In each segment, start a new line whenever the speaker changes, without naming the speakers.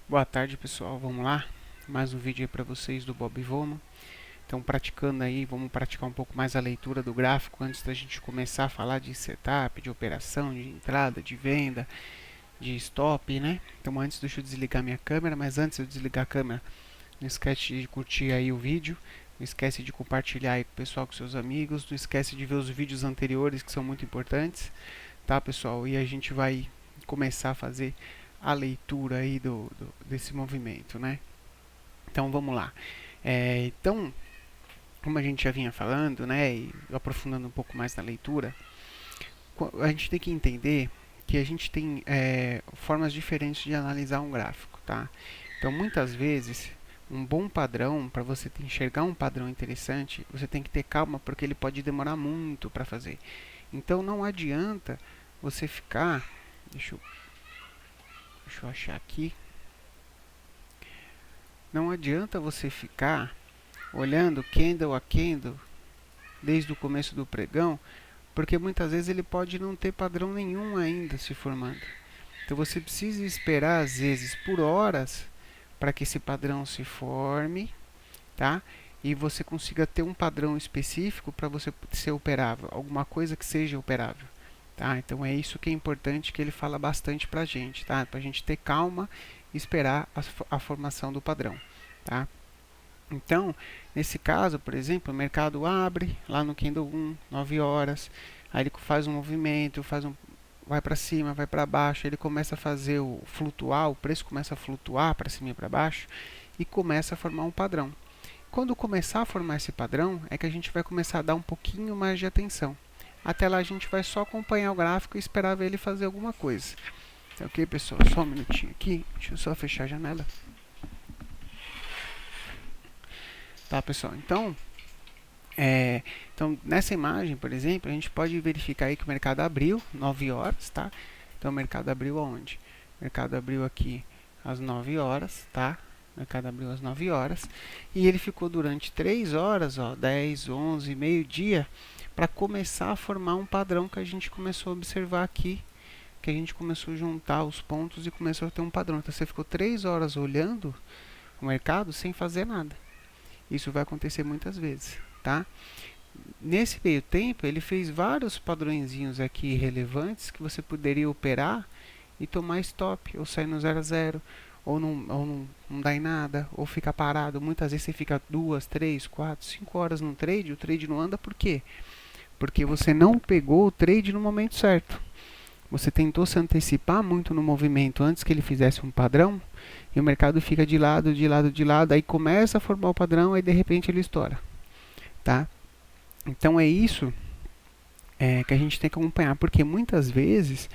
Boa tarde, pessoal. Vamos lá. Mais um vídeo aí para vocês do Bob Vollmann. Então, praticando aí, vamos praticar um pouco mais a leitura do gráfico antes da gente começar a falar de setup, de operação, de entrada, de venda, de stop, né? Então, antes deixa eu desligar minha câmera, mas antes de eu desligar a câmera, não esquece de curtir aí o vídeo, não esquece de compartilhar aí com o pessoal, com seus amigos, não esquece de ver os vídeos anteriores que são muito importantes, tá, pessoal? E a gente vai começar a fazer a leitura aí desse movimento, né? Então vamos lá. Então, como a gente já vinha falando, né, e aprofundando um pouco mais na leitura, a gente tem que entender que a gente tem formas diferentes de analisar um gráfico, tá? Então, muitas vezes, um bom padrão, para você enxergar um padrão interessante, você tem que ter calma, porque ele pode demorar muito para fazer. Então, não adianta você ficar... Deixa eu achar aqui. Não adianta você ficar olhando candle a candle desde o começo do pregão, porque muitas vezes ele pode não ter padrão nenhum ainda se formando. Então você precisa esperar às vezes por horas para que esse padrão se forme, tá? E você consiga ter um padrão específico para você ser operável, alguma coisa que seja operável, tá? Então é isso que é importante, que ele fala bastante para a gente, tá? Para a gente ter calma e esperar a formação do padrão, tá? Então, nesse caso, por exemplo, o mercado abre lá no candle 1, 9 horas, aí ele faz um movimento, vai para cima, vai para baixo, ele começa a fazer flutuar, o preço começa a flutuar para cima e para baixo e começa a formar um padrão. Quando começar a formar esse padrão, é que a gente vai começar a dar um pouquinho mais de atenção. Até lá a gente vai só acompanhar o gráfico e esperar ver ele fazer alguma coisa. Tá ok, pessoal? Só um minutinho aqui, deixa eu só fechar a janela. Tá, pessoal? Então, nessa imagem, por exemplo, a gente pode verificar aí que o mercado abriu 9 horas, tá? Então, o mercado abriu aonde? O mercado abriu aqui às 9 horas, tá? O mercado abriu às 9 horas e ele ficou durante 3 horas, ó, 10, 11, meio-dia, para começar a formar um padrão que a gente começou a observar aqui, que a gente começou a juntar os pontos e começou a ter um padrão. Então, você ficou 3 horas olhando o mercado sem fazer nada. Isso vai acontecer muitas vezes, tá? Nesse meio tempo, ele fez vários padrõezinhos aqui relevantes que você poderia operar e tomar stop, ou sair no 0 a 0, ou não dar em nada, ou ficar parado. Muitas vezes você fica 2, 3, 4, 5 horas no trade, o trade não anda, por quê? Porque você não pegou o trade no momento certo. Você tentou se antecipar muito no movimento antes que ele fizesse um padrão, e o mercado fica de lado, de lado, de lado, aí começa a formar o padrão, aí de repente ele estoura, tá? Então é isso que a gente tem que acompanhar, porque muitas vezes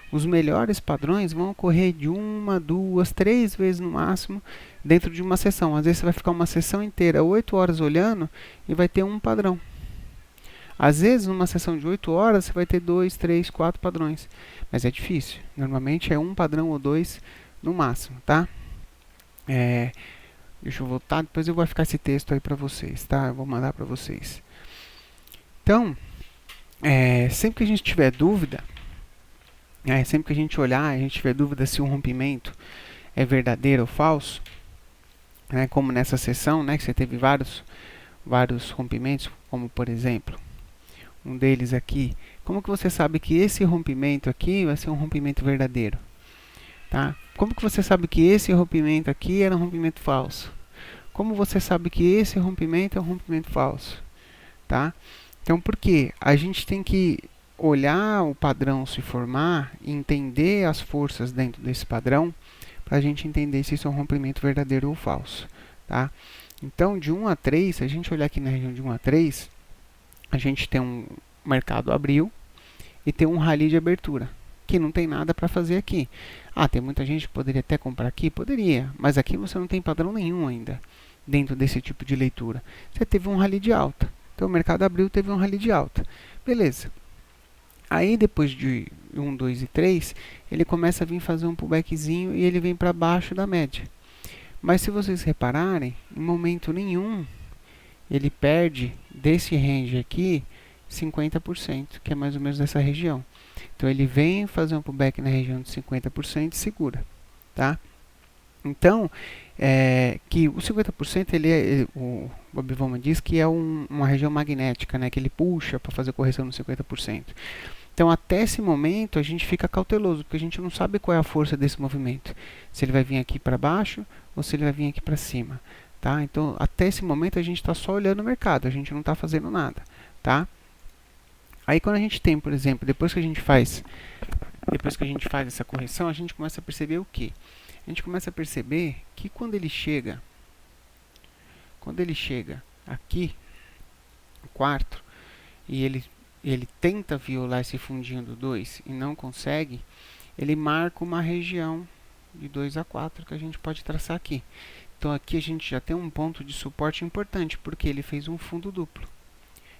os melhores padrões vão ocorrer de uma, duas, três vezes no máximo dentro de uma sessão. Às vezes você vai ficar uma sessão inteira, 8 horas olhando e vai ter um padrão. Às vezes, numa sessão de 8 horas, você vai ter 2, 3, 4 padrões. Mas é difícil. Normalmente é um padrão ou dois no máximo, tá? Deixa eu voltar, depois eu vou ficar esse texto aí para vocês, tá? Eu vou mandar para vocês. Então, sempre que a gente tiver dúvida, sempre que a gente olhar, a gente tiver dúvida se um rompimento é verdadeiro ou falso, como nessa sessão, que você teve vários rompimentos, como por exemplo, um deles aqui. Como que você sabe que esse rompimento aqui vai ser um rompimento verdadeiro? Tá? Como que você sabe que esse rompimento aqui era um rompimento falso? Como você sabe que esse rompimento é um rompimento falso? Tá? Então, por quê? A gente tem que olhar o padrão se formar e entender as forças dentro desse padrão para a gente entender se isso é um rompimento verdadeiro ou falso. Tá? Então, de 1 a 3, se a gente olhar aqui na região de 1 a 3, a gente tem um mercado abriu e tem um rally de abertura, que não tem nada para fazer aqui. Tem muita gente que poderia até comprar aqui? Poderia, mas aqui você não tem padrão nenhum ainda dentro desse tipo de leitura. Você teve um rally de alta, então o mercado abriu, teve um rally de alta. Beleza. Aí depois de 1, 2 e 3, ele começa a vir fazer um pullbackzinho e ele vem para baixo da média. Mas se vocês repararem, em momento nenhum ele perde desse range aqui 50%, que é mais ou menos dessa região. Então ele vem fazer um pullback na região de 50% e segura, tá? Então, que o 50% o Bob Bowman diz que é uma região magnética, né, que ele puxa para fazer correção no 50%. Então, até esse momento, a gente fica cauteloso, porque a gente não sabe qual é a força desse movimento. Se ele vai vir aqui para baixo ou se ele vai vir aqui para cima. Tá? Então, até esse momento, a gente está só olhando o mercado, a gente não está fazendo nada. Tá? Aí, quando a gente tem, por exemplo, depois que a gente faz essa correção, a gente começa a perceber o quê? A gente começa a perceber que quando ele chega aqui, no quarto, e ele tenta violar esse fundinho do 2 e não consegue, ele marca uma região de 2 a 4 que a gente pode traçar aqui. Então aqui a gente já tem um ponto de suporte importante, porque ele fez um fundo duplo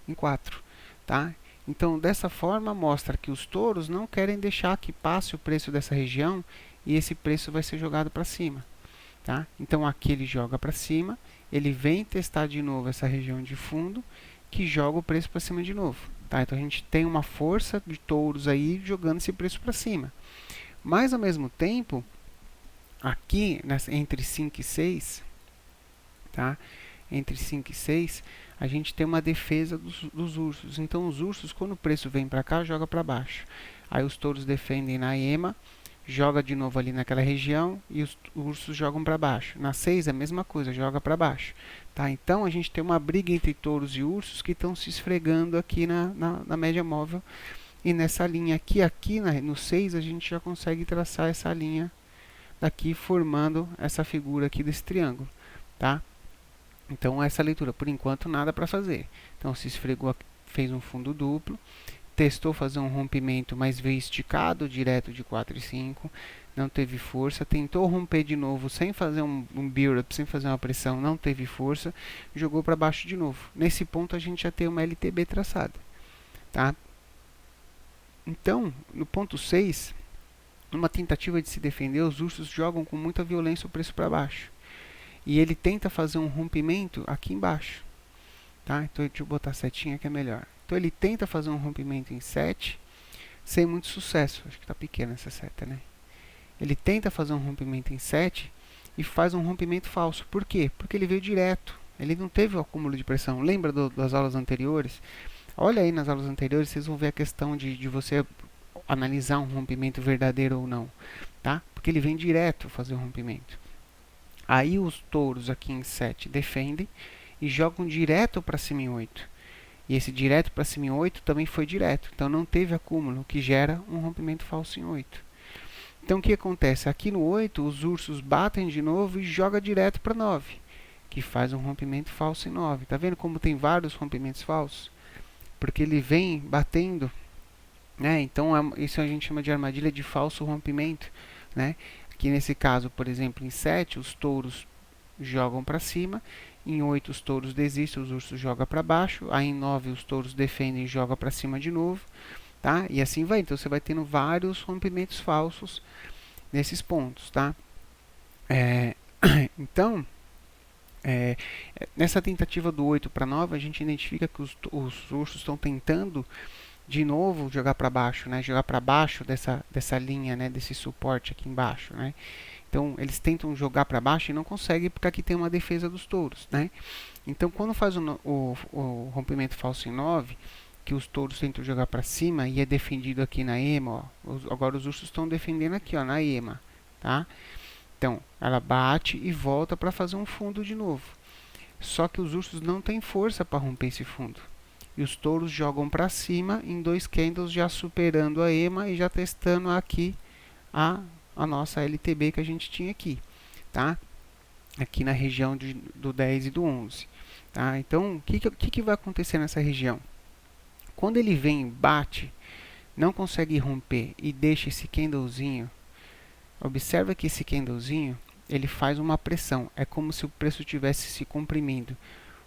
em 4. Tá? Então dessa forma mostra que os touros não querem deixar que passe o preço dessa região e esse preço vai ser jogado para cima. Tá? Então aqui ele joga para cima, ele vem testar de novo essa região de fundo, que joga o preço para cima de novo. Tá? Então a gente tem uma força de touros aí jogando esse preço para cima. Mas ao mesmo tempo, aqui entre 5 e 6, tá? Entre 5 e 6, a gente tem uma defesa dos ursos. Então os ursos, quando o preço vem para cá, joga para baixo. Aí os touros defendem na EMA, joga de novo ali naquela região e os ursos jogam para baixo. Na 6 é a mesma coisa, joga para baixo. Tá? Então a gente tem uma briga entre touros e ursos que estão se esfregando aqui na média móvel. E nessa linha aqui no 6 a gente já consegue traçar essa linha daqui, formando essa figura aqui desse triângulo. Tá? Então essa leitura, por enquanto nada para fazer. Então se esfregou, fez um fundo duplo, testou fazer um rompimento, mas veio esticado direto de 4 e 5, não teve força, tentou romper de novo sem fazer um build-up, sem fazer uma pressão, não teve força, jogou para baixo de novo. Nesse ponto a gente já tem uma LTB traçada. Tá? Então, no ponto 6, numa tentativa de se defender, os ursos jogam com muita violência o preço para baixo. E ele tenta fazer um rompimento aqui embaixo. Tá? Então, deixa eu botar a setinha que é melhor. Então, ele tenta fazer um rompimento em 7, sem muito sucesso. Acho que está pequena essa seta, né? Ele tenta fazer um rompimento em 7 e faz um rompimento falso. Por quê? Porque ele veio direto. Ele não teve o acúmulo de pressão. Lembra das aulas anteriores? Olha aí nas aulas anteriores, vocês vão ver a questão de você analisar um rompimento verdadeiro ou não. Tá? Porque ele vem direto fazer o rompimento. Aí os touros aqui em 7 defendem e jogam direto para cima em 8. E esse direto para cima em 8 também foi direto. Então não teve acúmulo, que gera um rompimento falso em 8. Então o que acontece? Aqui no 8, os ursos batem de novo e jogam direto para 9, que faz um rompimento falso em 9. Tá vendo como tem vários rompimentos falsos? Porque ele vem batendo, né? Então isso a gente chama de armadilha de falso rompimento, né? Aqui nesse caso, por exemplo, em 7, os touros jogam para cima, em 8 os touros desistem, os ursos jogam para baixo, aí em 9 os touros defendem e jogam para cima de novo, tá? E assim vai. Então você vai tendo vários rompimentos falsos nesses pontos, tá? Então, nessa tentativa do 8 para 9, a gente identifica que os ursos estão tentando de novo jogar para baixo, né? Jogar para baixo dessa linha, né? Desse suporte aqui embaixo, né? Então eles tentam jogar para baixo e não conseguem, porque aqui tem uma defesa dos touros, né? Então quando faz o rompimento falso em 9, que os touros tentam jogar para cima e é defendido aqui na EMA, ó, agora os ursos estão defendendo aqui, ó, na EMA, tá? Então ela bate e volta para fazer um fundo de novo. Só que os ursos não têm força para romper esse fundo. E os touros jogam para cima em 2 candles, já superando a EMA e já testando aqui a nossa LTB que a gente tinha aqui, tá? Aqui na região do 10 e do 11. Tá? Então, o que vai acontecer nessa região? Quando ele vem, bate, não consegue romper e deixa esse candlezinho, observa que esse candlezinho, ele faz uma pressão. É como se o preço estivesse se comprimindo.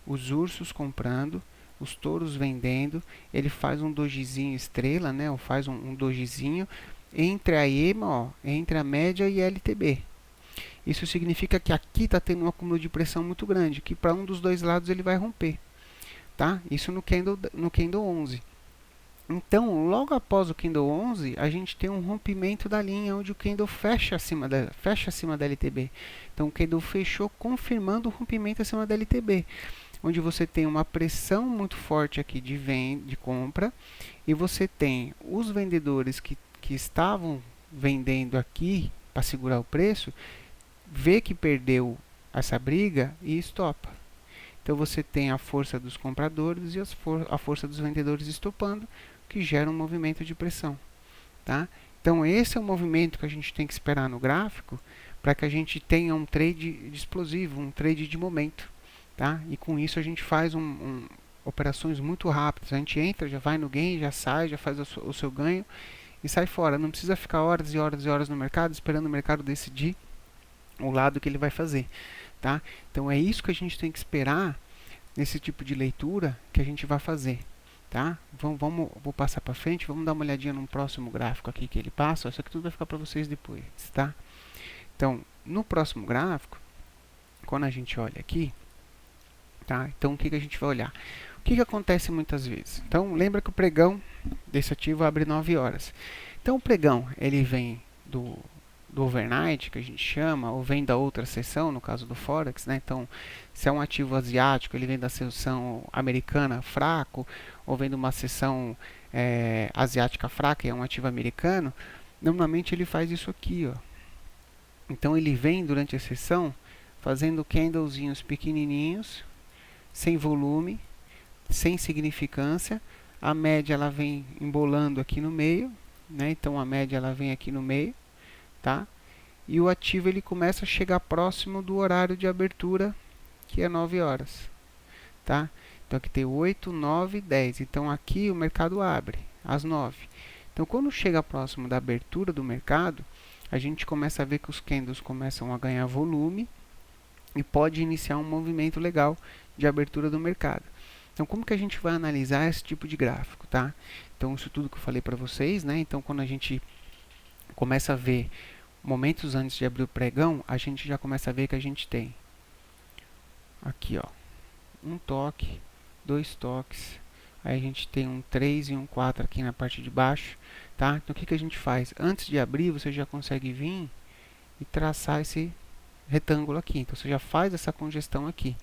Os ursos comprando, os touros vendendo, ele faz um dojizinho estrela, né? Ou faz um dojizinho entre a EMA, ó, entre a média e a LTB. Isso significa que aqui está tendo um acúmulo de pressão muito grande, que para um dos dois lados ele vai romper. Tá? Isso no candle 11. Então, logo após o candle 11, a gente tem um rompimento da linha onde o candle fecha acima da LTB. Então, o candle fechou confirmando o rompimento acima da LTB, onde você tem uma pressão muito forte aqui de compra, e você tem os vendedores que estavam vendendo aqui para segurar o preço, vê que perdeu essa briga e estopa. Então, você tem a força dos compradores e a força dos vendedores estopando, que gera um movimento de pressão, tá? Então, esse é o movimento que a gente tem que esperar no gráfico para que a gente tenha um trade explosivo, um trade de momento, tá? E com isso a gente faz operações muito rápidas. A gente entra, já vai no gain, já sai, já faz o seu ganho e sai fora. Não precisa ficar horas e horas e horas no mercado esperando o mercado decidir o lado que ele vai fazer, tá? Então, é isso que a gente tem que esperar nesse tipo de leitura que a gente vai fazer. Tá? Vou passar para frente, vamos dar uma olhadinha no próximo gráfico aqui que ele passa. Isso aqui tudo vai ficar para vocês depois, tá? Então, no próximo gráfico, quando a gente olha aqui, tá? Então, o que a gente vai olhar? O que acontece muitas vezes? Então, lembra que o pregão desse ativo abre 9 horas. Então, o pregão, ele vem do overnight, que a gente chama, ou vem da outra sessão, no caso do Forex, né? Então, se é um ativo asiático, ele vem da sessão americana fraco, ou vem de uma sessão asiática fraca e é um ativo americano, normalmente ele faz isso aqui, ó. Então, ele vem durante a sessão fazendo candlezinhos pequenininhos, sem volume, sem significância. A média ela vem embolando aqui no meio, né? Então, a média ela vem aqui no meio, tá? E o ativo ele começa a chegar próximo do horário de abertura, que é 9 horas, tá? Então aqui tem 8, 9, 10. Então aqui o mercado abre às 9. Então quando chega próximo da abertura do mercado, a gente começa a ver que os candles começam a ganhar volume e pode iniciar um movimento legal de abertura do mercado. Então como que a gente vai analisar esse tipo de gráfico, tá? Então isso tudo que eu falei para vocês, né? Então quando a gente começa a ver momentos antes de abrir o pregão, a gente já começa a ver que a gente tem aqui, ó, um toque, 2 toques, aí a gente tem um 3 e um 4 aqui na parte de baixo, tá? Então o que a gente faz? Antes de abrir, você já consegue vir e traçar esse retângulo aqui. Então você já faz essa congestão aqui.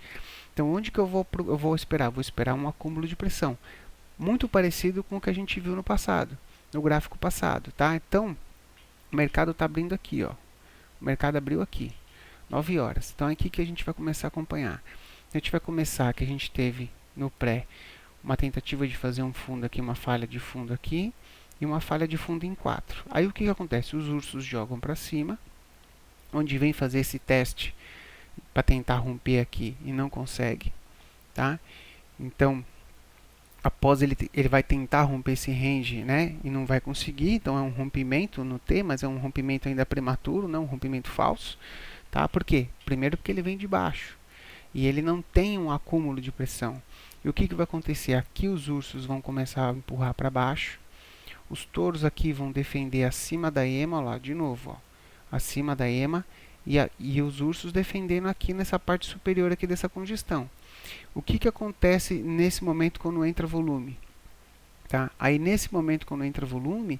Então onde que eu vou esperar? Vou esperar um acúmulo de pressão, muito parecido com o que a gente viu no passado, no gráfico passado, tá? Então o mercado está abrindo aqui, ó. O mercado abriu aqui, 9 horas. Então é aqui que a gente vai começar a acompanhar. A gente vai começar que a gente teve no pré uma tentativa de fazer um fundo aqui, uma falha de fundo aqui e uma falha de fundo em 4. Aí o que acontece? Os ursos jogam para cima, onde vem fazer esse teste para tentar romper aqui e não consegue, tá? Então após ele vai tentar romper esse range, né, e não vai conseguir. Então é um rompimento no T, mas é um rompimento ainda prematuro, não um rompimento falso, tá? Por quê? Primeiro porque ele vem de baixo e ele não tem um acúmulo de pressão. E o que vai acontecer? Aqui os ursos vão começar a empurrar para baixo, os touros aqui vão defender acima da EMA, ó lá, de novo, ó, acima da EMA, e os ursos defendendo aqui nessa parte superior aqui dessa congestão. O que acontece nesse momento quando entra volume? Tá? Aí nesse momento quando entra volume,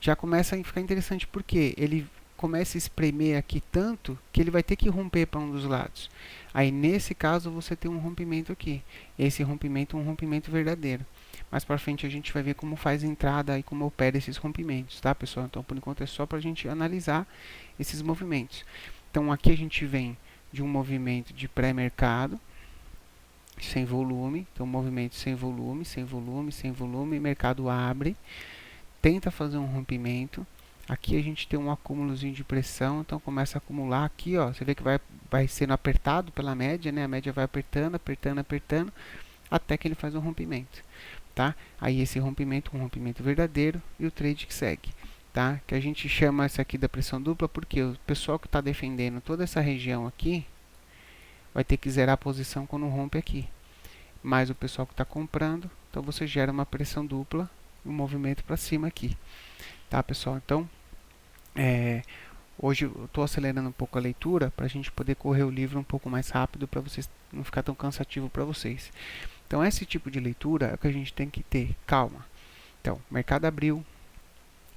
já começa a ficar interessante, porque ele começa a espremer aqui tanto que ele vai ter que romper para um dos lados. Aí nesse caso você tem um rompimento aqui. Esse rompimento é um rompimento verdadeiro. Mais para frente a gente vai ver como faz a entrada e como opera esses rompimentos, tá, pessoal? Então por enquanto é só para a gente analisar esses movimentos. Então aqui a gente vem de um movimento de pré-mercado, sem volume, então movimento sem volume, sem volume, sem volume, mercado abre, tenta fazer um rompimento, aqui a gente tem um acúmulozinho de pressão, então começa a acumular aqui, ó, você vê que vai sendo apertado pela média, né, a média vai apertando, apertando, apertando, até que ele faz um rompimento, tá? Aí esse rompimento, um rompimento verdadeiro, e o trade que segue, tá? Que a gente chama essa aqui da pressão dupla, porque o pessoal que está defendendo toda essa região aqui, vai ter que zerar a posição quando rompe aqui. Mais o pessoal que está comprando, então você gera uma pressão dupla, um movimento para cima aqui. Tá, pessoal? Então, hoje eu estou acelerando um pouco a leitura para a gente poder correr o livro um pouco mais rápido, para vocês não ficar tão cansativo para vocês. Então, esse tipo de leitura é o que a gente tem que ter calma. Então, o mercado abriu,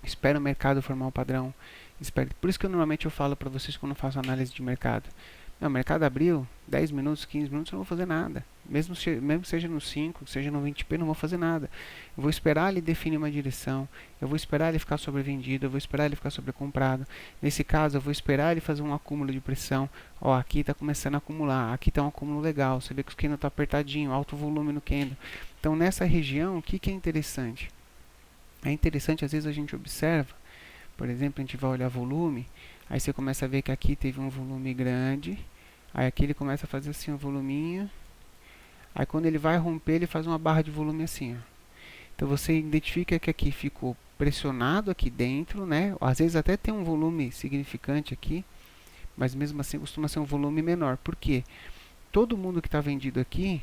espera o mercado formar um padrão, espera. Por isso que normalmente eu falo para vocês quando eu faço análise de mercado. Não, o mercado abriu, 10 minutos, 15 minutos, eu não vou fazer nada. Mesmo seja no 5, seja no 20p, não vou fazer nada. Eu vou esperar ele definir uma direção, eu vou esperar ele ficar sobrevendido, eu vou esperar ele ficar sobrecomprado. Nesse caso, eu vou esperar ele fazer um acúmulo de pressão. Ó, aqui está começando a acumular, aqui está um acúmulo legal, você vê que o candle está apertadinho, alto volume no candle. Então, nessa região, o que é interessante? É interessante, às vezes a gente observa, por exemplo, a gente vai olhar volume, aí você começa a ver que aqui teve um volume grande, aí aqui ele começa a fazer assim um voluminho, aí quando ele vai romper, ele faz uma barra de volume assim, ó. Então você identifica que aqui ficou pressionado aqui dentro, né? Às vezes até tem um volume significante aqui, mas mesmo assim costuma ser um volume menor. Por quê? Todo mundo que está vendido aqui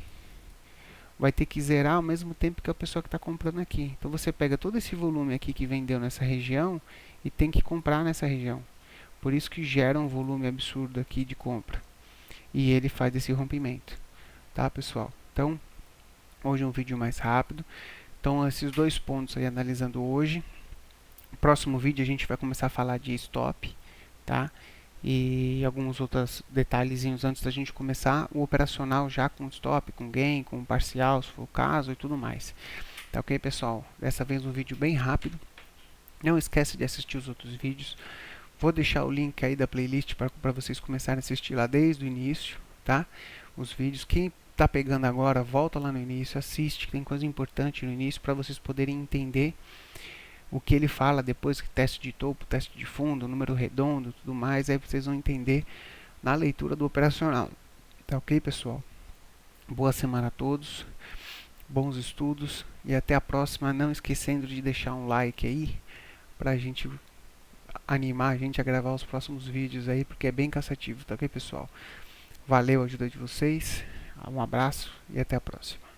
vai ter que zerar ao mesmo tempo que a pessoa que está comprando aqui. Então você pega todo esse volume aqui que vendeu nessa região e tem que comprar nessa região. Por isso que gera um volume absurdo aqui de compra. E ele faz esse rompimento. Tá, pessoal? Então, hoje é um vídeo mais rápido. Então, esses dois pontos aí analisando hoje. No próximo vídeo a gente vai começar a falar de stop, tá? E alguns outros detalhezinhos antes da gente começar o operacional já com stop, com gain, com parcial, se for o caso e tudo mais. Tá ok, pessoal? Dessa vez um vídeo bem rápido. Não esquece de assistir os outros vídeos. Vou deixar o link aí da playlist para vocês começarem a assistir lá desde o início, tá? Os vídeos. Quem está pegando agora, volta lá no início, assiste, que tem coisa importante no início para vocês poderem entender o que ele fala depois, que teste de topo, teste de fundo, número redondo, tudo mais, aí vocês vão entender na leitura do operacional. Tá ok, pessoal? Boa semana a todos, bons estudos e até a próxima. Não esquecendo de deixar um like aí, pra gente animar a gente a gravar os próximos vídeos aí, porque é bem cansativo, tá ok, pessoal? Valeu a ajuda de vocês, um abraço e até a próxima.